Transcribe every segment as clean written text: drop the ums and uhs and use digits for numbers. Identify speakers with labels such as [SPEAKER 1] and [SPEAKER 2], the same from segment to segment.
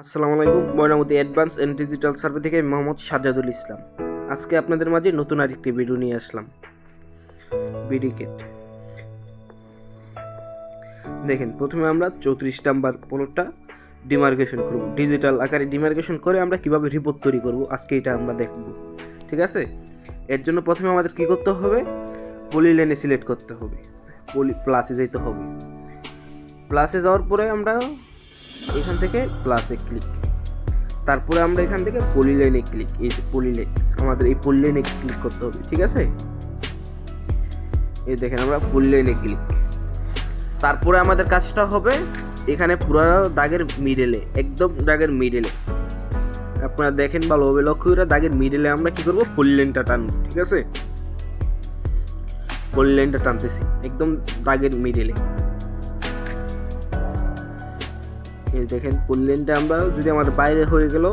[SPEAKER 1] আসসালামু আলাইকুম। Mainamati advance and digital survey থেকে আমি মোহাম্মদ সাজ্জাদুল ইসলাম। আজকে আপনাদের মাঝে নতুন আরেকটি ভিডিও নিয়ে আসলাম। বিডিকেট দেখেন, প্রথমে আমরা 34 নাম্বার প্লটটা ডিমার্কেশন করব। ডিজিটাল আকারে ডিমার্কেশন করে আমরা কিভাবে রিপোর্ট তৈরি করব আজকে এটা আমরা দেখব। ঠিক আছে, এর জন্য প্রথমে আমাদের কি করতে হবে, পলি লাইনে সিলেক্ট করতে হবে, প্লাসে যেতে হবে। প্লাসে যাওয়ার পরে আমরা এখান থেকে প্লাসে ক্লিক, তারপরে আমরা এখান থেকে পলি লাইনে ক্লিক। এই যে পলি লাইন, আমাদের এই পলি লাইনে ক্লিক করতে হবে। ঠিক আছে, এই দেখেন আমরা পলি লাইনে ক্লিক। তারপরে আমাদের কাজটা হবে এখানে পুরো দাগের মিডলে, একদম দাগের মিডলে আপনারা দেখেন ভালোভাবে লক্ষ্য করে, দাগের মিডলে আমরা কি করব, পলি লাইনটা টানবো। ঠিক আছে, পলি লাইনটা টানতেছি একদম দাগের মিডলে। এই দেখেন পলি লাইনটা আমরা যদি আমাদের বাইরে হয়ে গেল,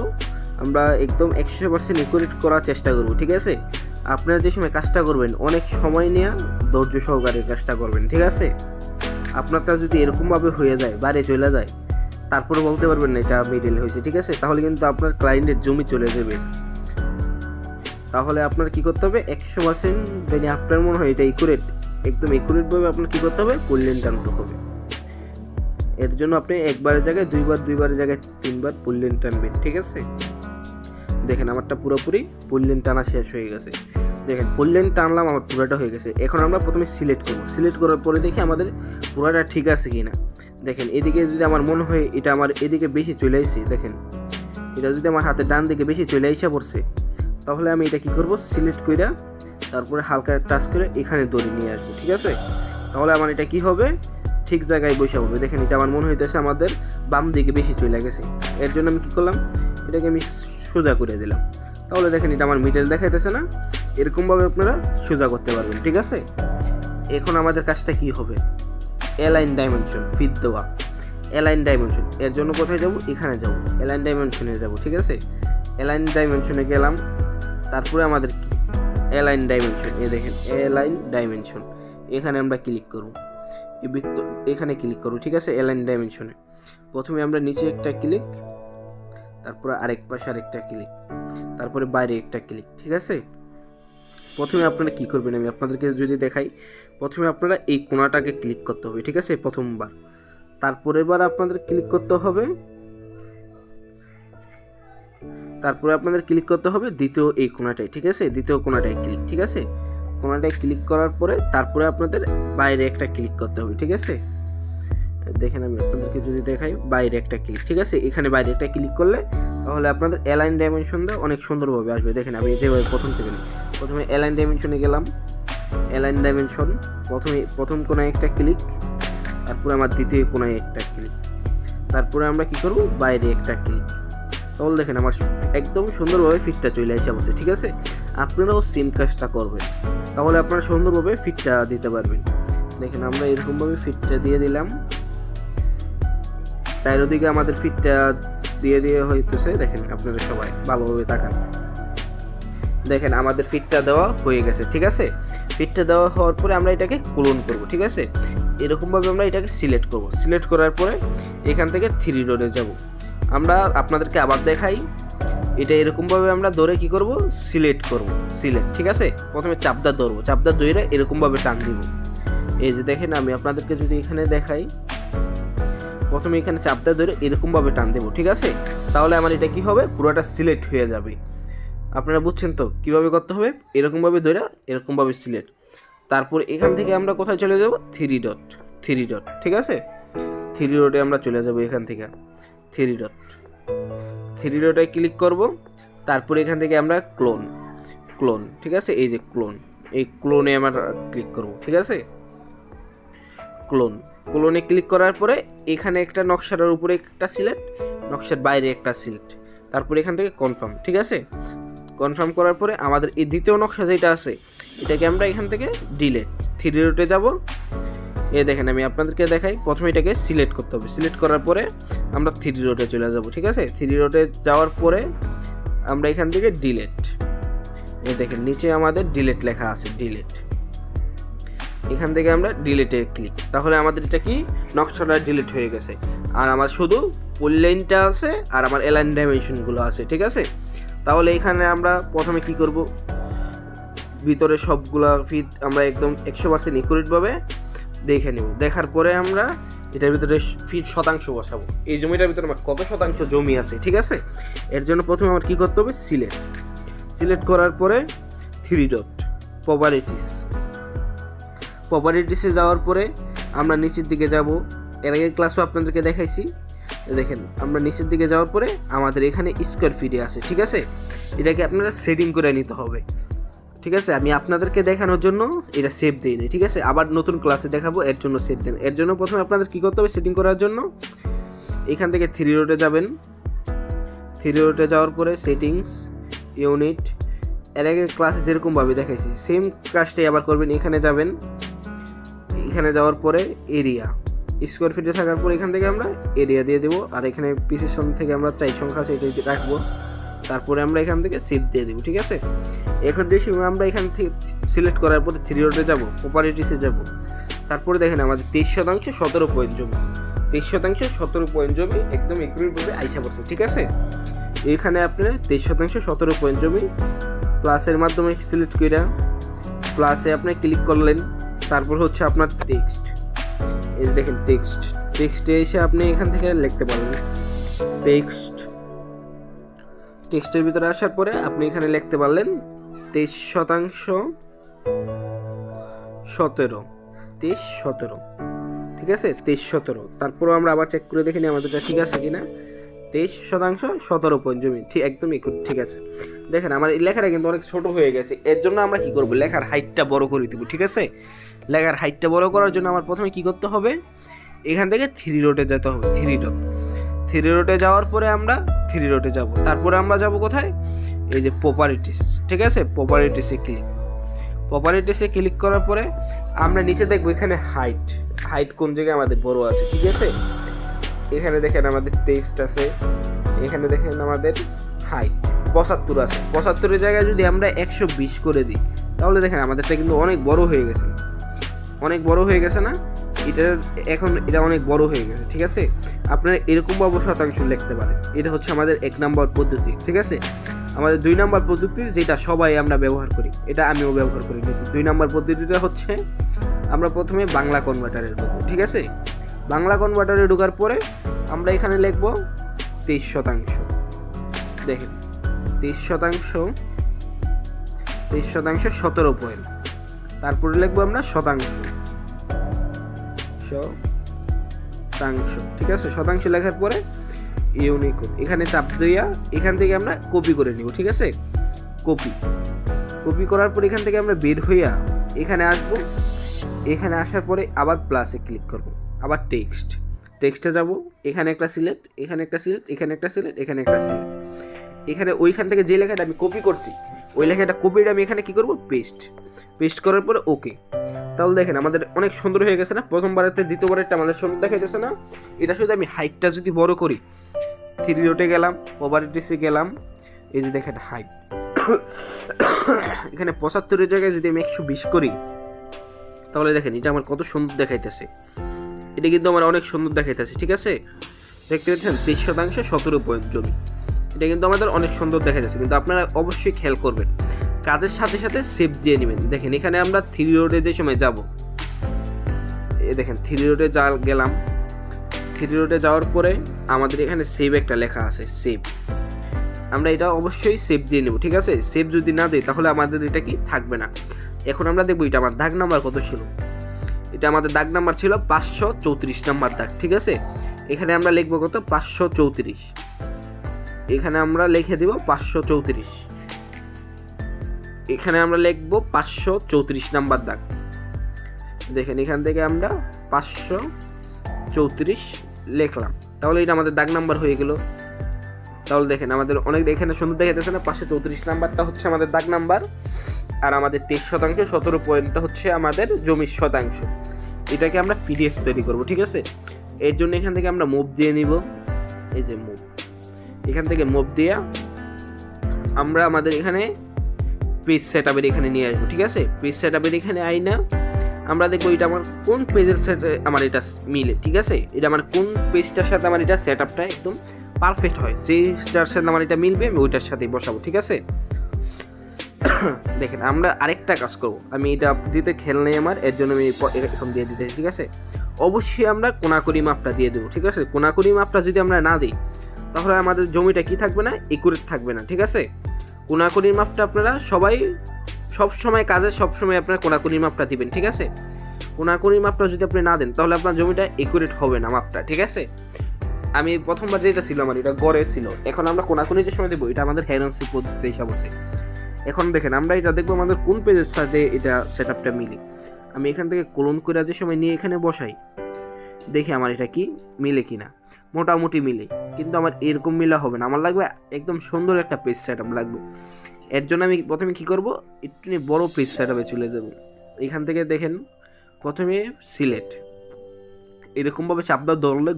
[SPEAKER 1] আমরা একদম 100% একুরেট করার চেষ্টা করব। ঠিক আছে, আপনারা যে সময় কাজটা করবেন অনেক সময় নিয়ে ধৈর্য সহকারে কাজটা করবেন। ঠিক আছে, আপনারটা যদি এরকমভাবে হয়ে যায়, বাইরে চলে যায়, তারপরে বলতে পারবেন না এটা মিডল হয়েছে। ঠিক আছে, তাহলে কিন্তু আপনার ক্লায়েন্টের জমি চলে যাবে। তাহলে আপনার কি করতে হবে, 100% যদি আপনার মনে হয় এটা একুরেট, একদম একুরেটভাবে আপনার কি করতে হবে, পলি লাইন টানতে হবে। এর জন্য আপনি একবারের জায়গায় দুইবারের জায়গায় 3বার পলি লাইন টানবেন। ঠিক আছে, দেখেন আমারটা পুরোপুরি পলি লাইন টানা শেষ হয়ে গেছে। দেখেন পলি লাইন টানলাম, আমার পুরোটা হয়ে গেছে। এখন আমরা প্রথমে সিলেক্ট করব। সিলেক্ট করার পরে দেখি আমাদের পুরোটা ঠিক আছে কি না। দেখেন এদিকে যদি আমার মনে হয় এটা আমার এদিকে বেশি চলে আসছে, দেখেন এটা যদি আমার হাতে ডান দিকে বেশি চলে আসা পড়ছে, তাহলে আমি এটা কি করব, সিলেক্ট করে তারপরে হালকা টাচ করে এখানে দড়ি নিয়ে আসবো। ঠিক আছে, তাহলে আমার এটা কি হবে, ঠিক জায়গায় বসে পড়বে। দেখেন এটা আমার মনে হইতেছে আমাদের বাম দিকে বেশি চলে গেছে। এর জন্য আমি কি করলাম, এটাকে আমি সোজা করে দিলাম। তাহলে দেখেন এটা আমার মিডল দেখাইতেছে না, এরকমভাবে আপনারা সোজা করতে পারবেন। ঠিক আছে, এখন আমাদের কাজটা কি হবে, অ্যালাইন ডাইমেনশন ফিট দেওয়া। অ্যালাইন ডাইমেনশন এর জন্য কোথায় যাব, এখানে যাব, অ্যালাইন ডাইমেনশনে যাব। ঠিক আছে, অ্যালাইন ডাইমেনশনে গেলাম, তারপরে আমাদের কি অ্যালাইন ডাইমেনশন, এই দেখেন অ্যালাইন ডাইমেনশন, এখানে আমরা ক্লিক করব। এই বৃত্ত এখানে ক্লিক করব। ঠিক আছে, অ্যালাইন ডাইমেনশনে প্রথমে আমরা নিচে একটা ক্লিক, তারপরে আরেক পাশে আরেকটা ক্লিক, তারপরে বাইরে একটা ক্লিক। ঠিক আছে, প্রথমে আপনারা কি করবেন আমি আপনাদেরকে যদি দেখাই, প্রথমে আপনারা এই কোণাটাকে ক্লিক করতে হবে। ঠিক আছে, প্রথমবার, তারপরের বার আপনাদের ক্লিক করতে হবে, তারপরে আপনাদের ক্লিক করতে হবে দ্বিতীয় এই কোণাটায়। ঠিক আছে, দ্বিতীয় কোণাটায় ক্লিক। ঠিক আছে, কোণাটায় ক্লিক করার পরে তারপরে আপনাদের বাইরে একটা ক্লিক করতে হবে। ঠিক আছে, দেখেন আমি আপনাদেরকে যদি দেখাই, বাইরে একটা ক্লিক। ঠিক আছে, এখানে বাইরে একটা ক্লিক করলে তাহলে আপনাদের অ্যালাইন ডাইমেনশনটা অনেক সুন্দরভাবে আসবে। দেখেন আমি যেভাবে প্রথমে অ্যালাইন ডাইমেনশনে গেলাম, অ্যালাইন ডাইমেনশন প্রথম কোণায় একটা ক্লিক, তারপরে আমার দ্বিতীয় কোণায় একটা ক্লিক, তারপরে আমরা কি করব, বাইরে একটা ক্লিক। তাহলে দেখেন আমার একদম সুন্দরভাবে ফিটটা চলে আসে বসে। ঠিক আছে, আপনারাও সেম কাজটা করবেন, তাহলে আপনারা সুন্দরভাবে ফিটটা দিতে পারবেন। দেখেন আমরা এরকমভাবে ফিটটা দিয়ে দিলাম, চারিদিকে আমাদের ফিটটা দিয়ে হইতেছে। দেখেন আপনারা সবাই ভালোভাবে তাকান, দেখেন আমাদের ফিটটা দেওয়া হয়ে গেছে। ঠিক আছে, ফিটটা দেওয়া হওয়ার পরে আমরা এটাকে ক্লোন করব। ঠিক আছে, এরকমভাবে আমরা এটাকে সিলেক্ট করব। সিলেক্ট করার পরে এখান থেকে 3 ডটে যাব। আমরা আপনাদেরকে আবার দেখাই, এটা এরকমভাবে আমরা ধরে কি করব, সিলেক্ট করব। সিলেক্ট, ঠিক আছে, প্রথমে চাপদা ধরবো, চাপদা ধরে এরকমভাবে টান দিব। এই যে দেখেন আমি আপনাদেরকে যদি এখানে দেখাই, প্রথমে এখানে চাপদা ধরে এরকমভাবে টান দেবো। ঠিক আছে, তাহলে আমার এটা কি হবে, পুরোটা সিলেক্ট হয়ে যাবে। আপনারা বুঝছেন তো কীভাবে করতে হবে, এরকমভাবে ধরে এরকমভাবে সিলেক্ট। তারপর এখান থেকে আমরা কোথায় চলে যাব, 3 ডট। ঠিক আছে, 3 ডটে আমরা চলে যাব। এখান থেকে 3 ডটে ক্লিক করব, তারপরে এখান থেকে আমরা ক্লোন। ঠিক আছে, এই যে এই ক্লোনে আমরা ক্লিক করব। ঠিক আছে, ক্লোনে ক্লিক করার পরে এখানে একটা নকশার উপরে একটা সিলেক্ট, নকশার বাইরে একটা সিলেক্ট, তারপরে এখান থেকে কনফার্ম। ঠিক আছে, কনফার্ম করার পরে আমাদের এই দ্বিতীয় নকশা যেটা আছে এটাকে আমরা এখান থেকে ডিলিট, 3 ডটে যাব। এই দেখেন আমি আপনাদেরকে দেখাই, প্রথমে এটাকে সিলেক্ট করতে হবে। সিলেক্ট করার পরে আমরা 3 ডটে চলে যাব। ঠিক আছে, 3 ডটে যাওয়ার পরে আমরা এখান থেকে ডিলিট, এই দেখেন নিচে আমাদের ডিলিট লেখা আছে, এখান থেকে আমরা ডিলিটে ক্লিক, তাহলে আমাদের এটা কি নকশাটা ডিলিট হয়ে গেছে, আর আমার শুধু পলিলাইনটা আছে আর আমার অ্যালাইন ডাইমেনশনগুলো আছে। ঠিক আছে, তাহলে এখানে আমরা প্রথমে কি করব, ভিতরে সবগুলা ফিট আমরা একদম 100% একুরেটভাবে দেখে নেব। দেখার পরে আমরা এটার ভিতরে ফিট শতাংশ বসাবো, এই জমিটার ভিতরে আমার কত শতাংশ জমি আছে। ঠিক আছে, এর জন্য প্রথমে আমার কী করতে হবে, সিলেক্ট করার পরে 3 ডট প্রপার্টিসে যাওয়ার পরে আমরা নিচের দিকে যাব। এর আগে ক্লাসও আপনাদেরকে দেখাইছি, দেখেন আমরা নিচের দিকে যাওয়ার পরে আমাদের এখানে স্কোয়ার ফিটে আছে। ঠিক আছে, এটাকে আপনারা সেটিং করে নিতে হবে। ঠিক আছে, আমি আপনাদেরকে দেখানোর জন্য এটা সেভ দিইনি। ঠিক আছে, আবার নতুন ক্লাসে দেখাবো, এর জন্য সেভ দেন। এর জন্য প্রথমে আপনাদের কী করতে হবে, সেটিং করার জন্য এখান থেকে 3 ডটে যাবেন। 3 ডটে যাওয়ার পরে সেটিংস, ইউনিট, এর আগে ক্লাসে যেরকমভাবে দেখাইছি সেম কাজটাই আবার করবেন। এখানে যাবেন, এখানে যাওয়ার পরে এরিয়া, স্কোয়ার ফিটে থাকার পরে এখান থেকে আমরা এরিয়া দিয়ে দেবো, আর এখানে প্রিসিশন থেকে আমরা 4 সংখ্যা সেটাই রাখবো। তারপরে আমরা এখান থেকে সেভ দিয়ে দেবো। ঠিক আছে, এখন দেখি আমরা এখান থেকে সিলেক্ট করার পরে 3 ডটে যাবো, প্রপার্টিসে যাব। তারপরে দেখেন আমাদের 23% 17 পয়েন্ট জমি, 23% 17 পয়েন্ট জমি একদম একুরেটভাবে আইসা পড়ছে। ঠিক আছে, এখানে আপনার 23% 17 পয়েন্ট জমি প্লাসের মাধ্যমে সিলেক্ট করে প্লাসে আপনি ক্লিক করলেন। তারপর হচ্ছে আপনার টেক্সট, এই দেখেন টেক্সটে এসে আপনি এখান থেকে লিখতে পারবেন টেক্সটের ভিতরে আসার পরে আপনি এখানে লিখতে পারলেন 23% 17। ঠিক আছে, 23-17। তারপরও আমরা আবার চেক করে দেখে নিই আমাদেরটা ঠিক আছে কিনা। 23% 17 পয়েন্ট জমি, ঠিক একদমই ঠিক আছে। দেখেন আমার এই লেখাটা কিন্তু অনেক ছোট হয়ে গেছে, এর জন্য আমরা কি করব, লেখার হাইটটা বড় করে দিব। ঠিক আছে, লেখার হাইটটা বড় করার জন্য আমার প্রথমে কি করতে হবে, এখান থেকে 3 ডটে যেতে হবে। 3 ডটে যাওয়ার পরে আমরা 3 ডটে যাব। তারপরে আমরা যাব কোথায়, এই যে প্রপার্টিস। ঠিক আছে, প্রপার্টিসে ক্লিক করার পরে আমরা নিচে দেখবো এখানে হাইট কোন জায়গায় আমাদের বড় আছে। ঠিক আছে, এখানে দেখেন আমাদের টেক্সট আছে, এখানে দেখেন আমাদের হাইট 75 আছে। 75-এর জায়গায় যদি আমরা 120 করে দিই, তাহলে দেখেন আমাদেরটা কিন্তু অনেক বড় হয়ে গেছে না, এটা অনেক বড় হয়ে গেছে। ঠিক আছে, আপনারা এরকমভাবে শতাংশ লিখতে পারেন। এটা হচ্ছে আমাদের 1 নম্বর পদ্ধতি। ঠিক আছে, আমাদের 2 নম্বর পদ্ধতি যেটা সবাই আমরা ব্যবহার করি, এটা আমিও ব্যবহার করি। 2 নম্বর পদ্ধতিটা হচ্ছে আমরা প্রথমে বাংলা কনভার্টারে ঢুকবো। ঠিক আছে, বাংলা কনভার্টারে ঢোকার পরে আমরা এখানে লিখব 23%। দেখেন 23% 17 পয়েন্ট। তারপরে লিখবো আমরা শতাংশ। ঠিক আছে, শতাংশ লেখার পরে ইউনিকোড এখানে চাপ দিয়া এখান থেকে আমরা কপি করে নিব। ঠিক আছে, কপি করার পর এখান থেকে আমরা বের হইয়া এখানে আসবো। এখানে আসার পরে আবার প্লাসে ক্লিক করব, আবার টেক্সটে যাব। এখানে একটা সিলেক্ট, এখানে একটা সিলেক্ট, এখানে একটা সিলেক্ট, এখানে একটা সিলেক্ট। এখানে ওইখান থেকে যে লেখাটা আমি কপি করছি ওই লেখাটা কপিটা আমি এখানে কি করব, পেস্ট করার পরে ওকে। তাহলে দেখেন আমাদের অনেক সুন্দর হয়ে গেছে না, প্রথমবারেতে দ্বিতীয়বারেরটা আমাদের সুন্দর দেখাইতেছে না। এটা শুধু আমি হাইটটা যদি বড় করি, 3 ডটে গেলাম, প্রপার্টিসে গেলাম, এই যে দেখেন হাইট এখানে 75-এর জায়গায় যদি আমি 120 করি, তাহলে দেখেন এটা আমার কত সুন্দর দেখাইতেছে। এটা কিন্তু আমার অনেক সুন্দর দেখাইতেছে। ঠিক আছে, দেখতে পাচ্ছেন 23% 17 পয়েন্ট জমি, এটা কিন্তু আমাদের অনেক সুন্দর দেখাইতেছে। কিন্তু আপনারা অবশ্যই খেয়াল করবেন, কাজের সাথে সাথে সেভ দিয়ে নেবেন। দেখেন এখানে আমরা 3 ডটে যে সময় যাব, দেখেন 3 ডটে গেলাম। 3 ডটে যাওয়ার পরে আমাদের এখানে সেভ একটা লেখা আছে, সেভ। আমরা এটা অবশ্যই সেভ দিয়ে নেব। ঠিক আছে, সেভ যদি না দিই তাহলে আমাদের এটা কি থাকবে না। এখন আমরা দেখবো এটা আমার দাগ নাম্বার কত ছিল। এটা আমাদের দাগ নাম্বার ছিল 534 নাম্বার দাগ। ঠিক আছে, এখানে আমরা লিখবো কত, 534। এখানে আমরা লিখে দিব 534। এখানে আমরা লিখবো 534 নাম্বার দাগ। দেখেন এখান থেকে আমরা 534 লিখলাম, তাহলে এটা আমাদের দাগ নাম্বার হয়ে গেল। তাহলে দেখেন আমাদের অনেক এখানে সুন্দর দেখাইতেছে না, 534 নাম্বারটা হচ্ছে আমাদের দাগ নাম্বার, আর আমাদের 23% 17 পয়েন্টটা হচ্ছে আমাদের জমির শতাংশ। এটাকে আমরা পিডিএফ তৈরি করব। ঠিক আছে, এর জন্য এখান থেকে আমরা মুভ দিয়ে নিব, এই যে মুভ, এখান থেকে মুভ দিয়ে আমরা আমাদের এখানে পেজ সেটআপের এখানে নিয়ে আসবো। ঠিক আছে, পেজ সেটআপের এখানে আইনা আমরা দেখবো এটা আমার কোন পেজের সাথে আমার এটা মিলে, ঠিক আছে, এটা আমার কোন পেজটার সাথে আমার এটা সেট আপটা একদম পারফেক্ট হয়, যেটার সাথে আমার এটা মিলবে আমি ওইটার সাথেই বসাবো, ঠিক আছে। দেখেন আমরা আরেকটা কাজ করবো, আমি এটা দিতে খেল নেই আমার, এর জন্য আমি এখন দিয়ে দিতে, ঠিক আছে। অবশ্যই আমরা কোনাকুনি মাপটা দিয়ে দেবো, ঠিক আছে। কোনাকুনি মাপটা যদি আমরা না দিই তাহলে আমাদের জমিটা কি থাকবে না, একুরেট থাকবে না, ঠিক আছে। কোনাকুনির মাপটা আপনারা সবাই সব সময় কাজে সব সময় আপনারা কোনাকুনির মাপটা দিবেন, ঠিক আছে। কোনাকুনির মাপটা যদি আপনি না দেন তাহলে আপনার জমিটা একুরেট হবে না মাপটা, ঠিক আছে। আমি প্রথমবার যেটা ছিল আমার এটা গড়ে ছিল, এখন আমরা কোনাকুনি যে সময় দেবো এটা আমাদের হেরন্সি পদ্ধতি হিসাব আছে। এখন দেখেন আমরা এটা দেখবো আমাদের কোন পেজের সাথে এটা সেট আপটা মিলে। আমি এখান থেকে কোলন করে যে সময় নিয়ে এখানে বসাই, দেখি আমার এটা কি মিলে কিনা। মোটামুটি মিলে, কিন্তু আমার এরকম মিলা হবে না, আমার লাগবে একদম সুন্দর একটা পেজ সেট আপ লাগবে। এর জন্য আমি প্রথমে কি করব, একটু বড় পেজ সেট আপে চলে যাব। এখান থেকে দেখেন প্রথমে সিলেক্ট, এরকমভাবে চাপদা ধরলে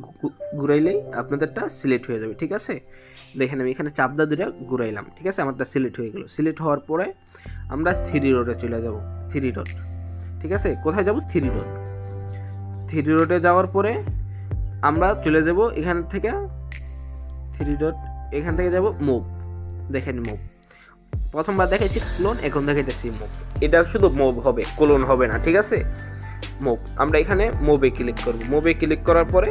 [SPEAKER 1] ঘুরাইলেই আপনাদেরটা সিলেক্ট হয়ে যাবে, ঠিক আছে। দেখেন আমি এখানে চাপদা দুটা ঘুরাইলাম, ঠিক আছে, আমারটা সিলেক্ট হয়ে গেল। সিলেক্ট হওয়ার পরে আমরা 3 ডটে চলে যাব, 3 ডট, ঠিক আছে। কোথায় যাব, 3 ডট। 3 ডটে যাওয়ার পরে আমরা চলে যাব এখান থেকে 3 ডট, এখান থেকে যাব মুভ। দেখেন মুভ, প্রথমবার দেখাইছি কোলন, এখন দেখাইতেছি মুভ। এটা শুধু মুভ হবে, কোলন হবে না, ঠিক আছে। মুভ, আমরা এখানে মুভে ক্লিক করব। মুভে ক্লিক করার পরে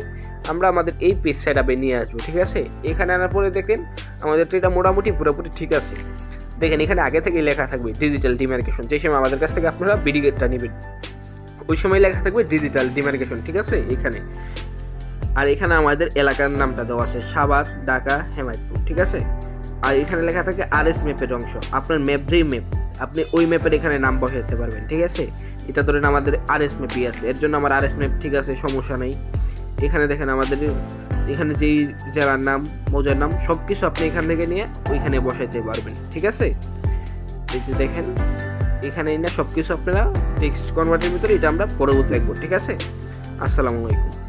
[SPEAKER 1] আমরা আমাদের এই পেজ সেট আপে নিয়ে আসবো, ঠিক আছে। এখানে আনার পরে দেখেন আমাদের এটা মোটামুটি পুরোপুরি ঠিক আছে। দেখেন এখানে আগে থেকেই লেখা থাকবে ডিজিটাল ডিমার্কেশন, যে সময় আমাদের কাছ থেকে আপনারা বিডিগেটটা নেবেন ওই সময় লেখা থাকবে ডিজিটাল ডিমার্কেশন, ঠিক আছে এখানে। আর এখানে আমাদের এলাকার নামটা দেওয়া আছে, সাভার, ঢাকা, হেমায়তপুর, ঠিক আছে। আর এখানে লেখা থাকে আরএস ম্যাপের অংশ, আপনার ম্যাপ যেই ম্যাপ আপনি ওই ম্যাপের এখানে নাম বসাতে পারবেন, ঠিক আছে। এটা ধরেন আমাদের আরএস ম্যাপই আছে, এর জন্য আমার আরএস ম্যাপ, ঠিক আছে, সমস্যা নেই। এখানে দেখেন আমাদের এখানে যেই জেলার নাম, মৌজার নাম সব কিছু আপনি এখান থেকে নিয়ে ওইখানে বসাইতে পারবেন, ঠিক আছে। এই যে দেখেন এখানে না সব কিছু আপনারা টেক্সট কনভার্টের ভিতরে এটা আমরা পরবর্তী দেখবো, ঠিক আছে। আসসালামু আলাইকুম।